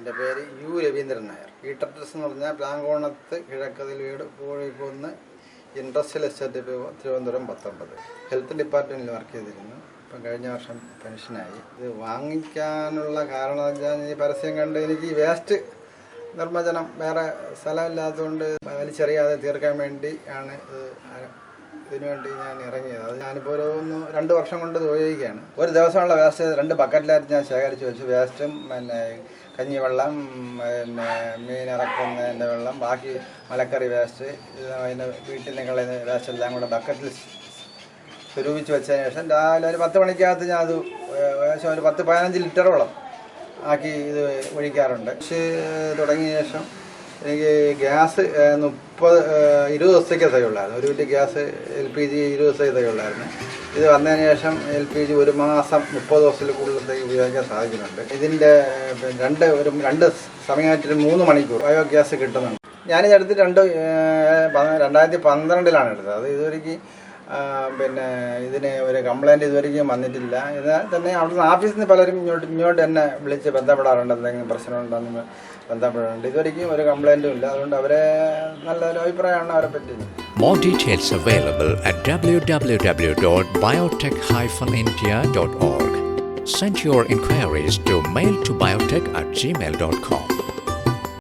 എൻ്റെ പേര് U Raveendran Nair. Address എന്ന് പറഞ്ഞാൽ പ്ലാങ്കോണത്ത് കിഴക്കതിൽ വീട് കോഴിക്കോന്ന് ഇൻഡസ്ട്രിയൽ എസ്റ്റേറ്റ് തിരുവനന്തപുരം 19. ഹെൽത്ത് ഡിപ്പാർട്ട്മെൻറ്റിൽ വർക്ക് ചെയ്തിരുന്നു. ഇപ്പം കഴിഞ്ഞ വർഷം പെൻഷനായി. ഇത് വാങ്ങിക്കാനുള്ള കാരണം എന്ന് വെച്ചാൽ ഈ പരസ്യം കണ്ട് എനിക്ക് ഈ വേസ്റ്റ് നിർമ്മാർജ്ജനം വേറെ സ്ഥലമില്ലാത്തതുകൊണ്ട് വലിച്ചെറിയാതെ തീർക്കാൻ വേണ്ടി ആണ് ഇതിനുവേണ്ടി ഞാൻ ഇറങ്ങിയത്. അത് ഞാനിപ്പോൾ 2 വർഷം കൊണ്ട് ഉപയോഗിക്കുകയാണ്. ഒരു ദിവസമുള്ള വേസ്റ്റ് 2 ബക്കറ്റിലായിട്ട് ഞാൻ ശേഖരിച്ച് വെച്ചു. വേസ്റ്റും കഞ്ഞിവെള്ളം, മീൻ ഇറക്കുന്നതിൻ്റെ വെള്ളം, ബാക്കി മലക്കറി വേസ്റ്റ്, അതിൻ്റെ വീട്ടിൽ നിന്ന് കളയുന്ന വേസ്റ്റ് എല്ലാം കൂടെ ബക്കറ്റിൽ സ്വരൂപിച്ച് വെച്ചതിന് ശേഷം രാവിലെ ഒരു 10 മണിക്കകത്ത് ഞാൻ അത് ഏകദേശം ഒരു 10-15 ലിറ്ററോളം ആക്കി ഇത് ഒഴിക്കാറുണ്ട്. പക്ഷേ തുടങ്ങിയ ശേഷം എനിക്ക് ഗ്യാസ് 20 ദിവസത്തേക്ക് തയ്യുള്ളായിരുന്നു. ഒരു വലിയ ഗ്യാസ് LPG 20 ദിവസത്തേക്ക് തയ്യുള്ളായിരുന്നു. ഇത് വന്നതിന് ശേഷം LPG 1 മാസം 30 ദിവസത്തിൽ കൂടുതലത്തേക്ക് ഉപയോഗിക്കാൻ സാധിക്കുന്നുണ്ട്. ഇതിൻ്റെ 2 സമയമായിട്ട് 3 മണിക്കൂർ ബയോഗ്യാസ് കിട്ടുന്നുണ്ട്. ഞാനിതെടുത്ത് 2012 എടുത്തത്. അത് ഇതുവരെയ്ക്ക് ഇതിന് ഒരു കംപ്ലൈൻറ്റ് ഇതുവരെയ്ക്കും വന്നിട്ടില്ല. എന്നാൽ തന്നെ അവിടുന്ന് ഓഫീസിൽ നിന്ന് പലരും ഇങ്ങോട്ട് എന്നെ വിളിച്ച് ബന്ധപ്പെടാറുണ്ട്. എന്തെങ്കിലും പ്രശ്നമുണ്ടെന്ന് ബന്ധപ്പെടാറുണ്ട്. ഇതുവരെയ്ക്കും ഒരു കംപ്ലൈൻറ്റും ഇല്ല. അതുകൊണ്ട് അവരെ നല്ലൊരു അഭിപ്രായമാണ് അവരെ പറ്റി. More details available at www.biotech-india.org. Send your inquiries to mail to biotech@gmail.com.